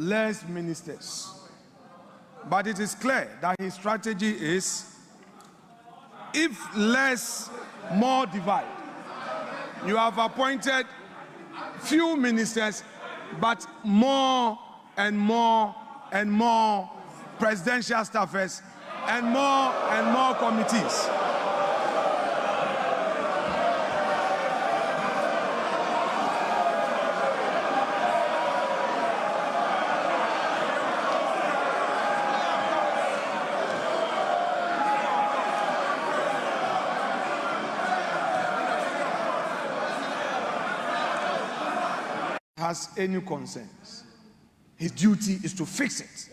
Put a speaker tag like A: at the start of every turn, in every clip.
A: less ministers. But it is clear that his strategy is, if less, more divide. You have appointed few ministers, but more and more and more presidential staffers and more committees. Has any concerns, his duty is to fix it.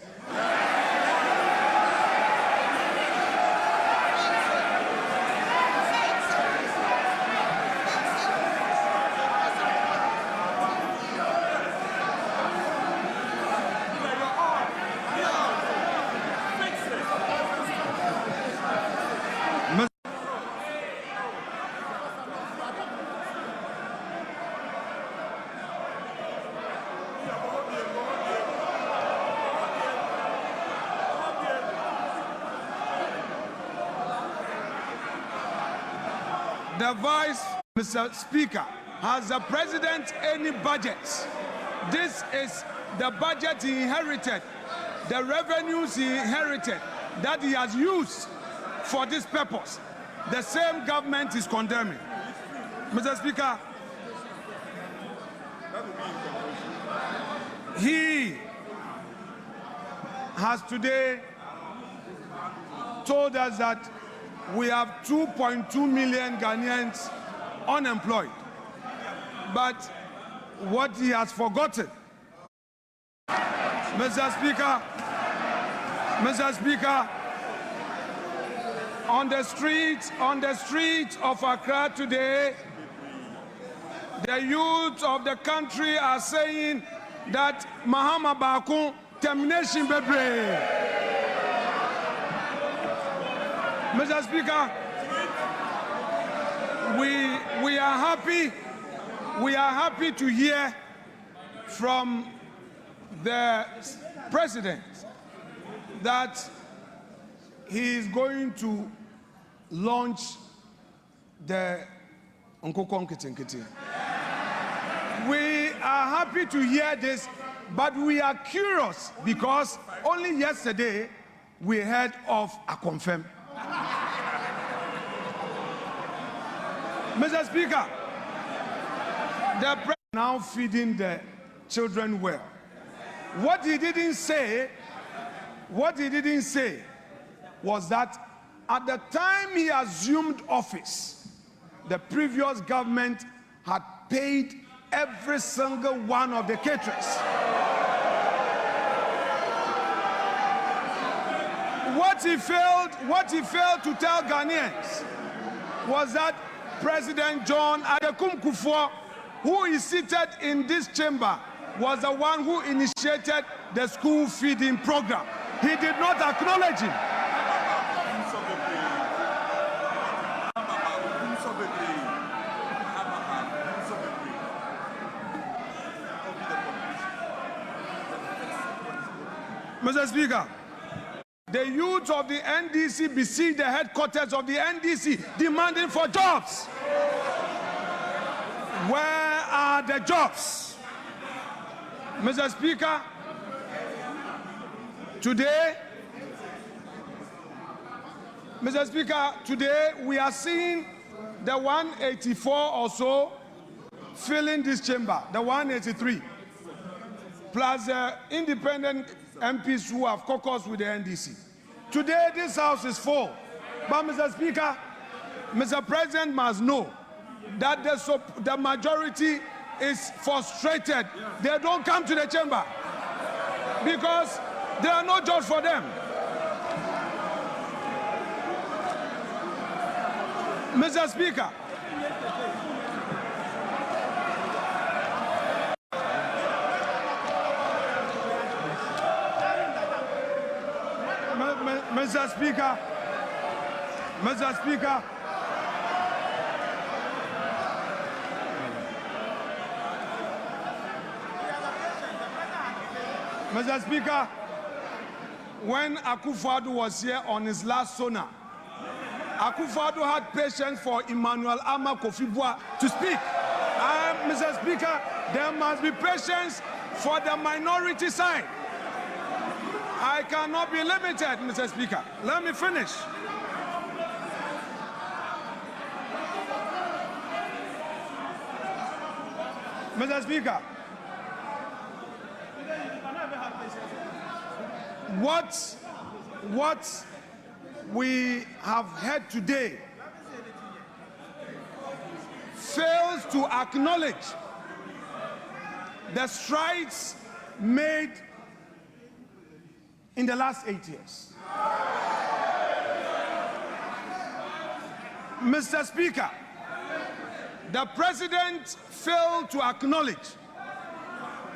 A: The Vice, Mr. Speaker, has the President any budget? This is the budget he inherited, the revenues he inherited that he has used for this purpose. The same government is condemning. Mr. Speaker, he has today told us that we have 2.2 million Ghanaians unemployed. But what he has forgotten, Mr. Speaker, on the streets of Accra today, the youth of the country are saying that Mahama Bakun termination bebre. Mr. Speaker, we are happy to hear from the President that he is going to launch the Nkokon Kitinkiti. We are happy to hear this, but we are curious because only yesterday we heard of a confirm. Mr. Speaker, the president now feeding the children well. What he didn't say was that at the time he assumed office, the previous government had paid every single one of the caterers. What he failed to tell Ghanaians was that President John Adekun Kufuor, who is seated in this chamber, was the one who initiated the school feeding program. He did not acknowledge him. Mr. Speaker, the youth of the NDC besieged the headquarters of the NDC demanding for jobs. Where are the jobs? Mr. Speaker, today we are seeing the 184 or so filling this chamber, the 183, plus the independent MPs who have caucused with the NDC. Today, this house is full. But, Mr. Speaker, Mr. President must know that the majority is frustrated. They don't come to the chamber because there are no jobs for them. Mr. Speaker, Mr. Speaker, Mr. Speaker, when Akufo-Addo was here on his last sonar, Akufo-Addo had patience for Emmanuel Ama Kofi-Boa to speak. Mr. Speaker, there must be patience for the minority side. I cannot be limited, Mr. Speaker. Let me finish. Mr. Speaker, what we have heard today fails to acknowledge the strides made in the last 8 years. Mr. Speaker, the President failed to acknowledge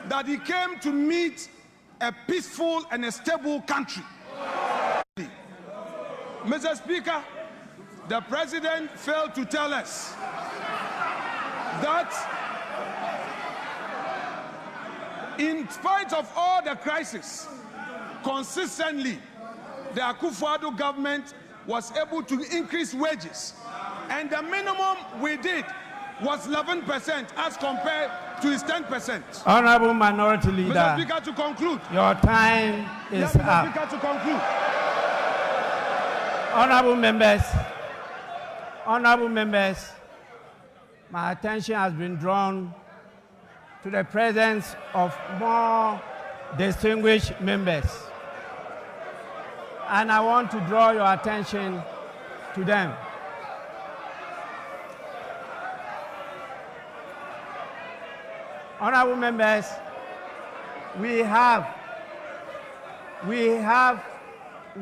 A: that he came to meet a peaceful and a stable country. Mr. Speaker, the President failed to tell us that in spite of all the crises, consistently, the Akufo-Addo government was able to increase wages. And the minimum we did was 11% as compared to his 10%.
B: Honorable Minority Leader,
A: Mr. Speaker, to conclude.
B: Your time is up.
A: Mr. Speaker, to conclude.
B: Honorable members, my attention has been drawn to the presence of more distinguished members. And I want to draw your attention to them. Honorable members, we have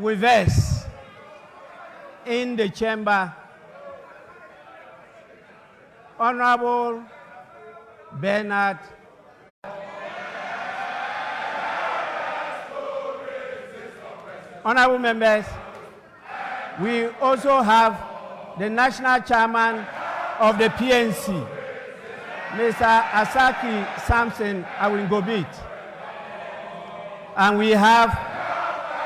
B: with us in the chamber Honorable Bernard Honorable members, we also have the National Chairman of the PNC, Mr. Asaki Samson Awingobit. And we have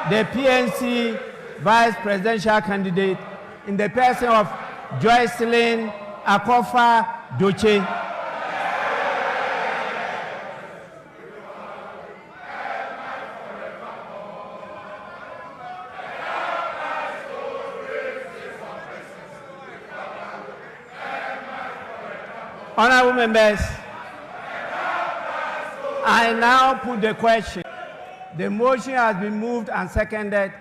B: the PNC Vice Presidential Candidate in the person of Joycelyn Akofa Doche. Honorable members, I now put the question. The motion has been moved and seconded.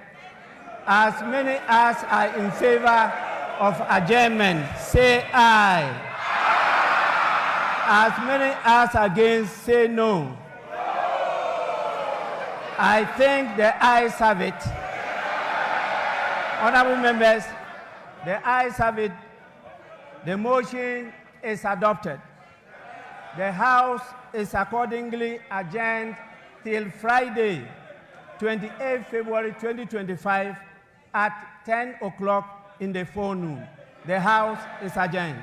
B: As many as are in favor of adjournment, say aye. As many as against, say no. I think the ayes have it. Honorable members, the ayes have it. The motion is adopted. The House is accordingly adjourned till Friday, 28 February 2025 at 10 o'clock in the forenoon. The House is adjourned.